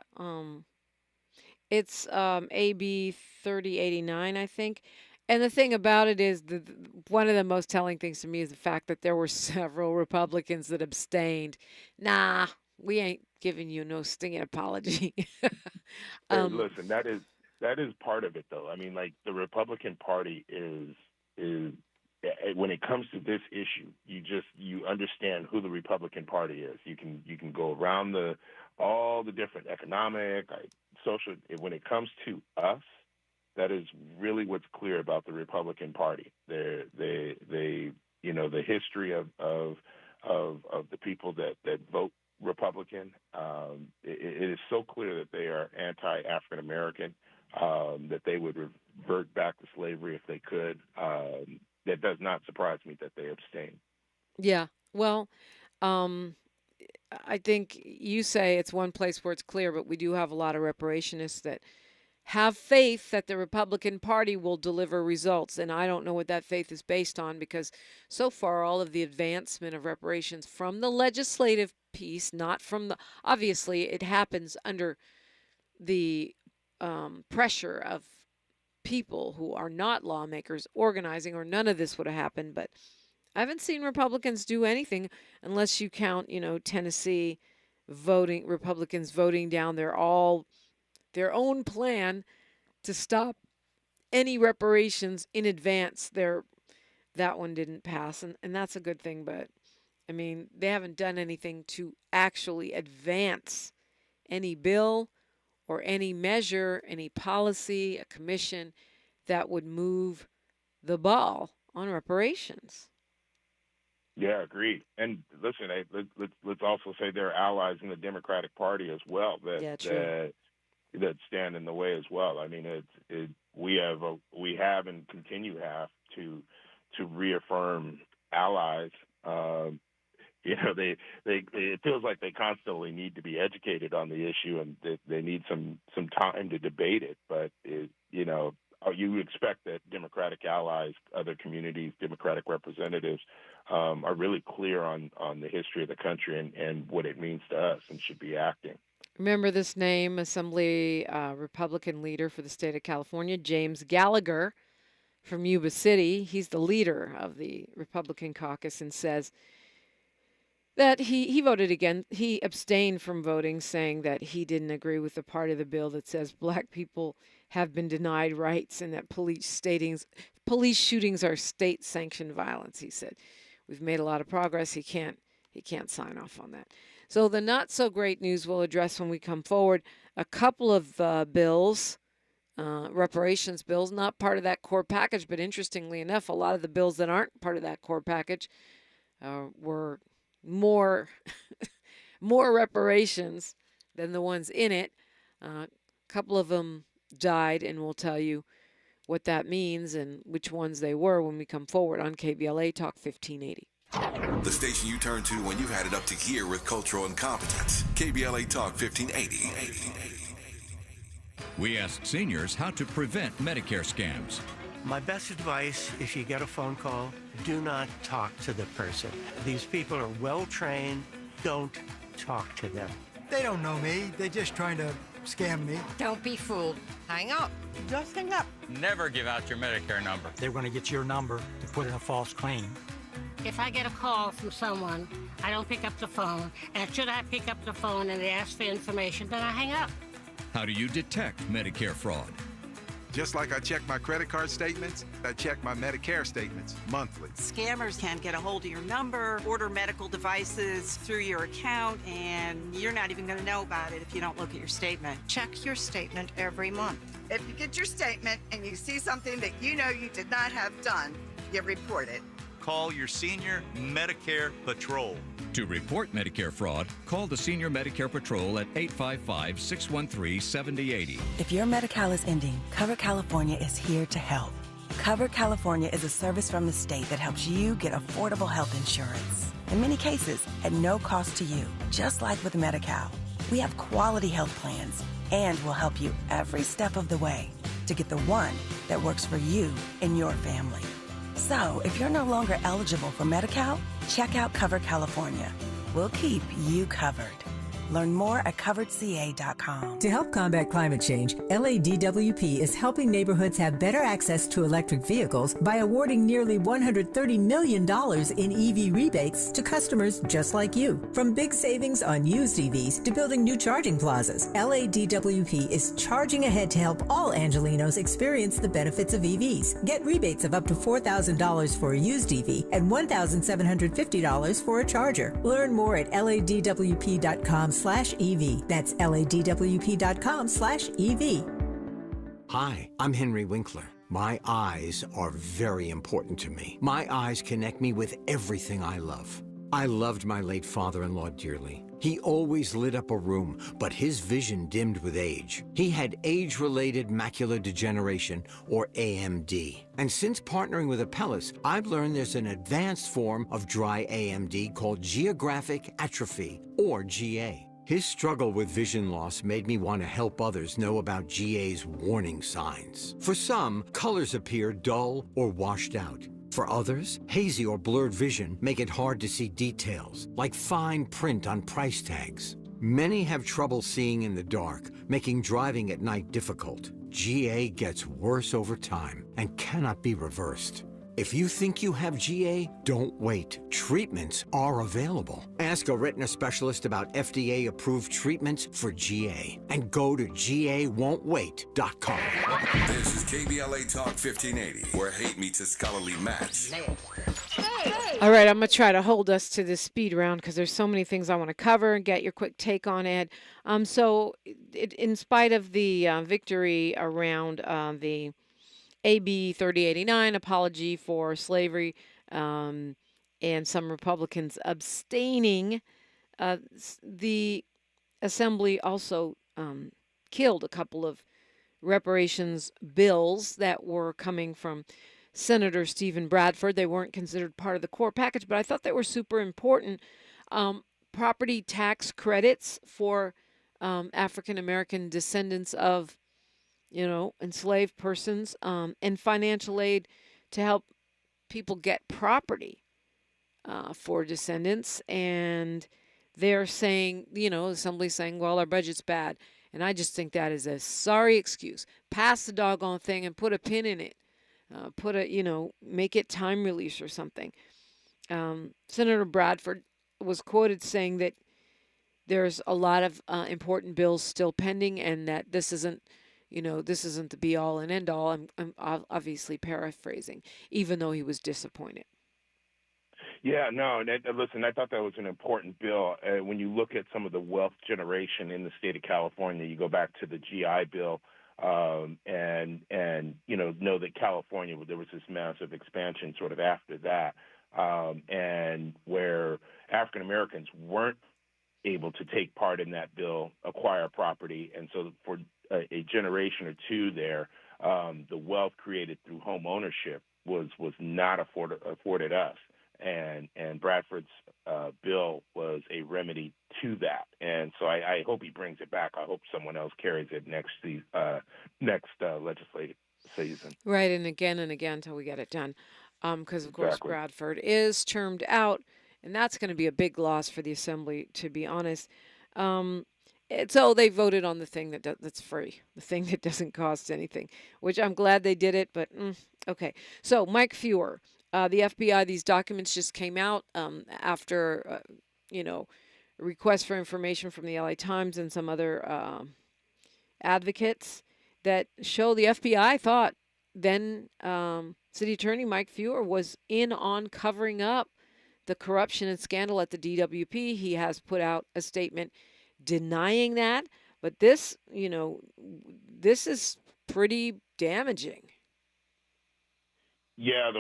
Speaker 5: It's AB 3089, I think. And the thing about it is, one of the most telling things to me is the fact that there were several Republicans that abstained. Nah, we ain't giving you no stinging apology.
Speaker 2: Hey, listen, that is part of it, though. I mean, like, the Republican Party is when it comes to this issue, you understand who the Republican Party is. You can go around all the different economic, social. When it comes to us, that is really what's clear about the Republican Party. They the history of the people that vote Republican. It is so clear that they are anti-African American, that they would revert back to slavery if they could. That does not surprise me that they abstain.
Speaker 5: Yeah. Well, I think you say it's one place where it's clear, but we do have a lot of reparationists that have faith that the Republican Party will deliver results. And I don't know what that faith is based on, because so far all of the advancement of reparations from the legislative piece, not from the, obviously it happens under the pressure of people who are not lawmakers organizing, or none of this would have happened. But I haven't seen Republicans do anything, unless you count, Tennessee Republicans voting down their own plan to stop any reparations in advance. That one didn't pass, and that's a good thing. But I mean, they haven't done anything to actually advance any bill or any measure, any policy, a commission that would move the ball on reparations.
Speaker 2: Yeah, agreed. And listen, let's also say there are allies in the Democratic Party as well that stand in the way as well. I mean, we have and continue to have to reaffirm allies. It feels like they constantly need to be educated on the issue, and they need some time to debate it. But you expect that Democratic allies, other communities, Democratic representatives are really clear on the history of the country and what it means to us, and should be acting.
Speaker 5: Remember this name, Assembly Republican leader for the state of California, James Gallagher from Yuba City. He's the leader of the Republican caucus, and says that he voted again. He abstained from voting, saying that he didn't agree with the part of the bill that says black people have been denied rights, and that police shootings are state-sanctioned violence. He said, "We've made a lot of progress. He can't sign off on that." So the not-so-great news we'll address when we come forward. A couple of bills, reparations bills, not part of that core package, but interestingly enough, a lot of the bills that aren't part of that core package were more reparations than the ones in it. A couple of them died, and we'll tell you what that means and which ones they were when we come forward on KBLA Talk 1580.
Speaker 7: The station you turn to when you've had it up to here with cultural incompetence. KBLA Talk 1580.
Speaker 1: We asked seniors how to prevent Medicare scams.
Speaker 4: My best advice, if you get a phone call, do not talk to the person. These people are well trained. Don't talk to them.
Speaker 6: They don't know me. They're just trying to scam me.
Speaker 24: Don't be fooled. Hang up. Just hang up.
Speaker 25: Never give out your Medicare number.
Speaker 6: They're going to get your number to put in a false claim.
Speaker 26: If I get a call from someone, I don't pick up the phone. And should I pick up the phone and they ask for information, then I hang up.
Speaker 1: How do you detect Medicare fraud?
Speaker 3: Just like I check my credit card statements, I check my Medicare statements monthly.
Speaker 24: Scammers can get a hold of your number, order medical devices through your account, and you're not even going to know about it if you don't look at your statement. Check your statement every month.
Speaker 8: If you get your statement and you see something that you know you did not have done, you report it.
Speaker 9: Call your senior Medicare Patrol.
Speaker 1: To report Medicare fraud, call the Senior Medicare Patrol at 855-613-7080.
Speaker 10: If your Medi-Cal is ending, Cover California is here to help. Cover California is a service from the state that helps you get affordable health insurance. In many cases, at no cost to you, just like with Medi-Cal. We have quality health plans, and we'll help you every step of the way to get the one that works for you and your family. So, if you're no longer eligible for Medi-Cal, check out Cover California. We'll keep you covered. Learn more at coveredca.com.
Speaker 18: To help combat climate change, LADWP is helping neighborhoods have better access to electric vehicles by awarding nearly $130 million in EV rebates to customers just like you. From big savings on used EVs to building new charging plazas, LADWP is charging ahead to help all Angelinos experience the benefits of EVs. Get rebates of up to $4,000 for a used EV and $1,750 for a charger. Learn more at ladwp.com/EV. That's ladwp.com/EV.
Speaker 11: Hi, I'm Henry Winkler. My eyes are very important to me. My eyes connect me with everything I love. I loved my late father-in-law dearly. He always lit up a room, but his vision dimmed with age. He had age-related macular degeneration, or AMD. And since partnering with Apellis, I've learned there's an advanced form of dry AMD called geographic atrophy, or GA. His struggle with vision loss made me want to help others know about GA's warning signs. For some, colors appear dull or washed out. For others, hazy or blurred vision make it hard to see details, like fine print on price tags. Many have trouble seeing in the dark, making driving at night difficult. GA gets worse over time and cannot be reversed. If you think you have GA, don't wait. Treatments are available. Ask a retina specialist about FDA-approved treatments for GA and go to GAWon'tWait.com.
Speaker 7: This is KBLA Talk 1580, where hate meets a scholarly match.
Speaker 5: All right, I'm going to try to hold us to this speed round because there's so many things I want to cover and get your quick take on it. In spite of the victory around the AB 3089, apology for slavery, and some Republicans abstaining, the Assembly also killed a couple of reparations bills that were coming from Senator Stephen Bradford. They weren't considered part of the core package, but I thought they were super important. Property tax credits for African American descendants of enslaved persons, and financial aid to help people get property for descendants. And they're saying, Assembly's saying, well, our budget's bad. And I just think that is a sorry excuse. Pass the doggone thing and put a pin in it. Make it time release or something. Senator Bradford was quoted saying that there's a lot of important bills still pending and that this isn't the be-all and end-all. I'm obviously paraphrasing, even though he was disappointed.
Speaker 2: Yeah, no, listen, I thought that was an important bill. When you look at some of the wealth generation in the state of California, you go back to the GI Bill, and know that California, there was this massive expansion sort of after that, and where African Americans weren't able to take part in that bill, acquire property, and so for a generation or two there, the wealth created through home ownership was not afforded us, and Bradford's bill was a remedy to that, and so I hope he brings it back. I hope someone else carries it next legislative season.
Speaker 5: Right, and again until we get it done, because of course Bradford is termed out, and that's going to be a big loss for the Assembly, to be honest. So they voted on the thing that's free, the thing that doesn't cost anything, which I'm glad they did it, but okay. So Mike Feuer, the FBI, these documents just came out after, a request for information from the LA Times and some other advocates. that show the FBI thought then City Attorney Mike Feuer was in on covering up the corruption and scandal at the DWP. He has put out a statement denying that, but this, this is pretty damaging.
Speaker 2: Yeah,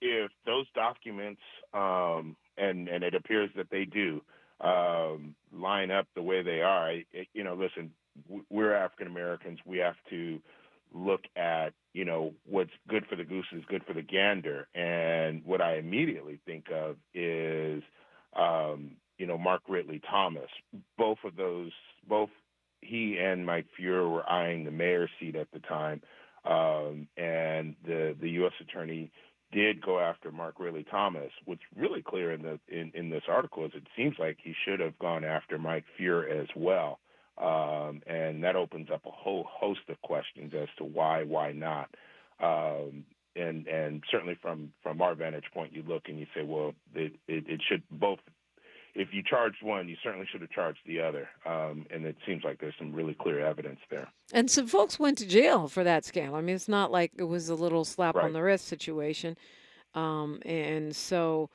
Speaker 2: if those documents, and it appears that they do, line up the way they are, listen, we're African Americans. We have to look at, what's good for the goose is good for the gander. And what I immediately think of is, Mark Ridley Thomas. Both he and Mike Feuer were eyeing the mayor's seat at the time. And the U.S. attorney did go after Mark Ridley Thomas. What's really clear in this article is it seems like he should have gone after Mike Feuer as well. And that opens up a whole host of questions as to why not. And certainly from our vantage point, you look and you say, well, it should both. If you charged one, you certainly should have charged the other. And it seems like there's some really clear evidence there.
Speaker 5: And some folks went to jail for that scandal. I mean, it's not like it was a little slap
Speaker 2: Right.
Speaker 5: on the wrist situation. And so,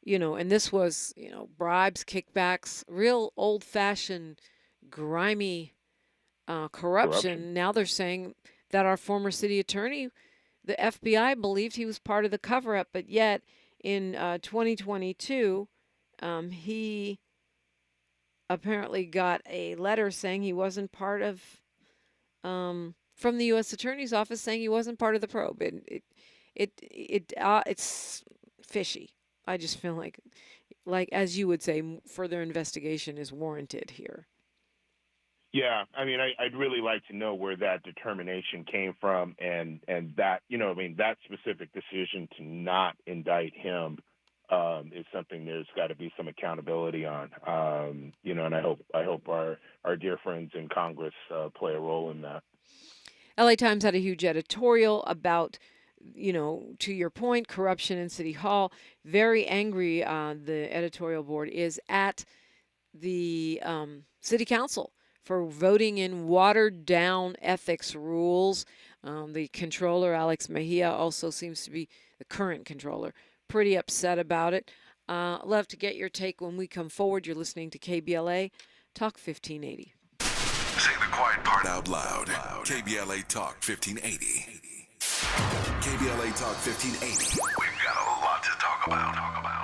Speaker 5: and this was, bribes, kickbacks, real old-fashioned, grimy corruption. Now they're saying that our former city attorney, the FBI believed he was part of the cover-up, but yet in 2022, he apparently got a letter saying he wasn't part of, from the U.S. Attorney's Office saying he wasn't part of the probe. It's fishy. I just feel like as you would say, further investigation is warranted here.
Speaker 2: Yeah, I mean, I'd really like to know where that determination came from, and that, that specific decision to not indict him is something there's got to be some accountability on. And I hope our dear friends in Congress play a role in that.
Speaker 5: LA Times had a huge editorial about, to your point, corruption in City Hall. Very angry. The editorial board is at the City Council for voting in watered-down ethics rules. The controller, Alex Mejia, also seems to be the current controller, pretty upset about it. Love to get your take when we come forward. You're listening to KBLA Talk 1580.
Speaker 7: Say the quiet part out loud. KBLA Talk 1580. KBLA Talk 1580. We've got a lot to talk about.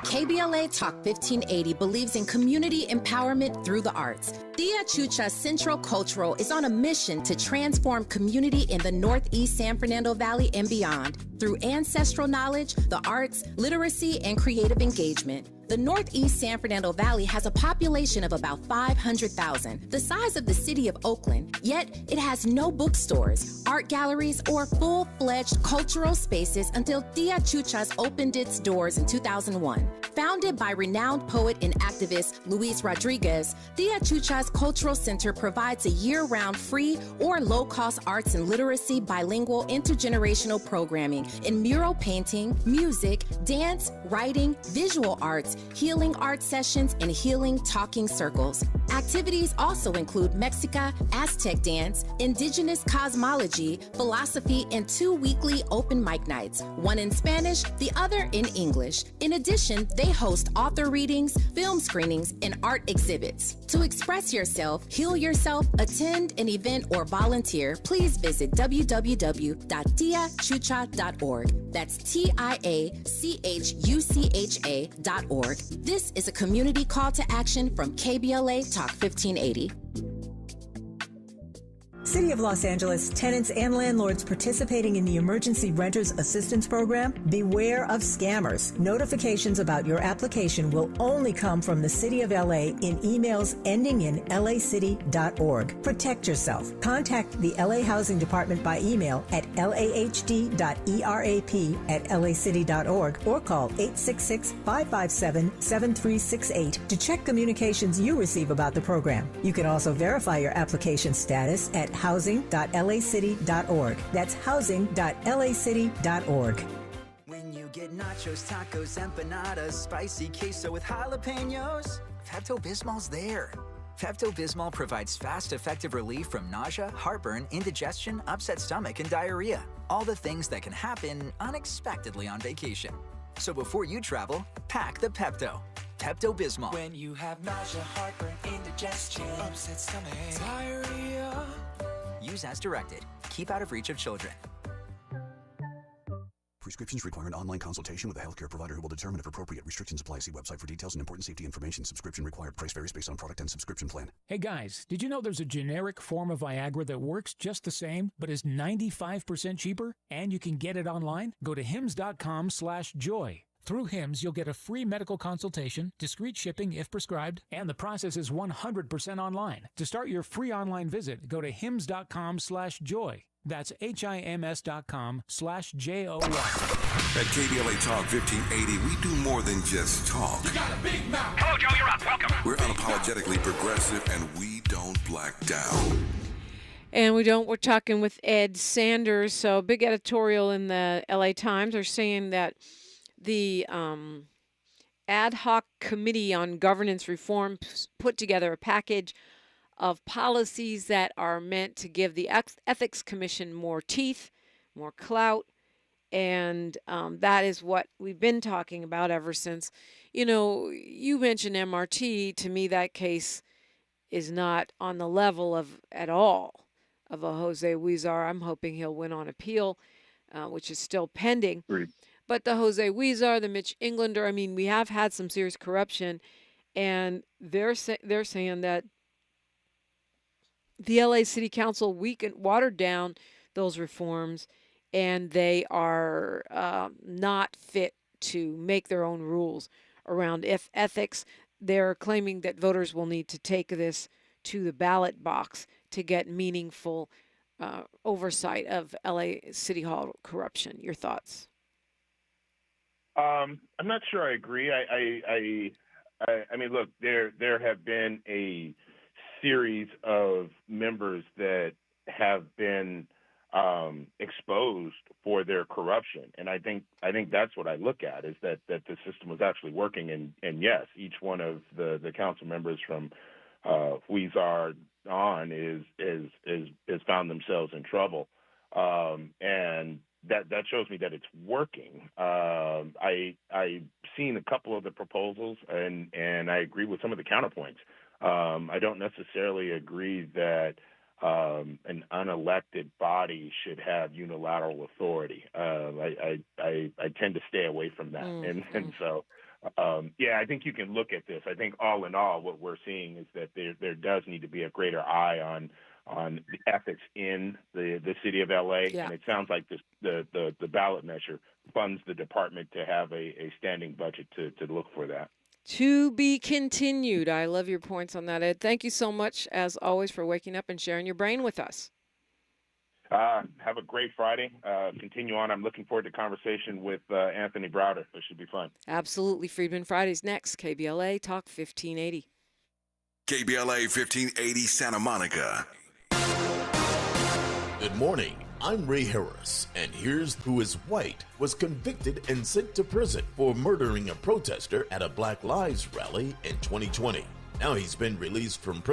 Speaker 13: KBLA Talk 1580 believes in community empowerment through the arts. Tia Chucha Central Cultural is on a mission to transform community in the Northeast San Fernando Valley and beyond through ancestral knowledge, the arts, literacy, and creative engagement. The Northeast San Fernando Valley has a population of about 500,000, the size of the city of Oakland, yet it has no bookstores, art galleries, or full-fledged cultural spaces until Tia Chuchas opened its doors in 2001. Founded by renowned poet and activist Luis Rodriguez, Tia Chuchas Cultural Center provides a year-round free or low-cost arts and literacy bilingual intergenerational programming in mural painting, music, dance, writing, visual arts, healing art sessions, and healing talking circles. Activities also include Mexica, Aztec dance, indigenous cosmology, philosophy, and 2 weekly open mic nights, one in Spanish, the other in English. In addition, they host author readings, film screenings, and art exhibits. To express yourself, heal yourself, attend an event, or volunteer, please visit www.tiachucha.org. That's TIACHUCHA.org. This is a community call to action from KBLA Talk 1580.
Speaker 18: City of Los Angeles tenants and landlords participating in the Emergency Renters Assistance Program, beware of scammers. Notifications about your application will only come from the City of LA in emails ending in lacity.org. Protect yourself. Contact the LA Housing Department by email at lahd.erap@lacity.org or call 866-557-7368 to check communications you receive about the program. You can also verify your application status at housing.lacity.org. That's housing.lacity.org.
Speaker 14: When you get nachos, tacos, empanadas, spicy queso with jalapenos, Pepto-Bismol's there. Pepto-Bismol provides fast, effective relief from nausea, heartburn, indigestion, upset stomach, and diarrhea. All the things that can happen unexpectedly on vacation. So before you travel, pack the Pepto. Pepto-Bismol.
Speaker 12: When you have nausea, heartburn, indigestion, upset stomach, diarrhea.
Speaker 14: Use as directed. Keep out of reach of children.
Speaker 15: Prescriptions require an online consultation with a healthcare provider who will determine if appropriate. Restrictions apply. See website for details and important safety information. Subscription required. Price varies based on product and subscription plan.
Speaker 16: Hey guys, did you know there's a generic form of Viagra that works just the same, but is 95% cheaper? And you can get it online? Go to hims.com/joy. Through HIMS, you'll get a free medical consultation, discreet shipping if prescribed, and the process is 100% online. To start your free online visit, go to hims.com/joy. That's HIMS.com/JOY.
Speaker 7: At KBLA Talk 1580, we do more than just talk.
Speaker 17: You got a big mouth. Hello, Joe, you're up. Welcome.
Speaker 7: We're unapologetically progressive, and we don't black down.
Speaker 5: And we're talking with Ed Sanders. So big editorial in the LA Times are saying that the ad hoc committee on governance reform put together a package of policies that are meant to give the Ethics Commission more teeth, more clout, and that is what we've been talking about ever since. You know, you mentioned MRT. To me, that case is not on the level at all of a Jose Huizar. I'm hoping he'll win on appeal, which is still pending.
Speaker 2: Agreed.
Speaker 5: But the Jose Huizar, the Mitch Englander, I mean, we have had some serious corruption, and they're saying that the LA City Council watered down those reforms, and they are not fit to make their own rules around ethics. They're claiming that voters will need to take this to the ballot box to get meaningful oversight of LA City Hall corruption. Your thoughts?
Speaker 2: I'm not sure I agree. I mean, look, there have been a series of members that have been exposed for their corruption, and I think that's what I look at, is that the system was actually working, and yes, each one of the council members from Huizar on is found themselves in trouble, and that shows me that it's working. I've seen a couple of the proposals, and I agree with some of the counterpoints. I don't necessarily agree that an unelected body should have unilateral authority. I tend to stay away from that, and so I think you can look at this. I think all in all, what we're seeing is that there does need to be a greater eye on the ethics in the city of LA, and it sounds like the ballot measure funds the department to have a standing budget to look for that.
Speaker 5: To be continued. I love your points on that, Ed. Thank you so much, as always, for waking up and sharing your brain with us.
Speaker 2: Have a great Friday. Continue on. I'm looking forward to conversation with Anthony Browder. It should be fun.
Speaker 5: Absolutely. Friedman Fridays next. KBLA Talk 1580.
Speaker 7: KBLA 1580 Santa Monica.
Speaker 19: Good morning. I'm Ray Harris, and here's who is white, was convicted and sent to prison for murdering a protester at a Black Lives rally in 2020. Now he's been released from prison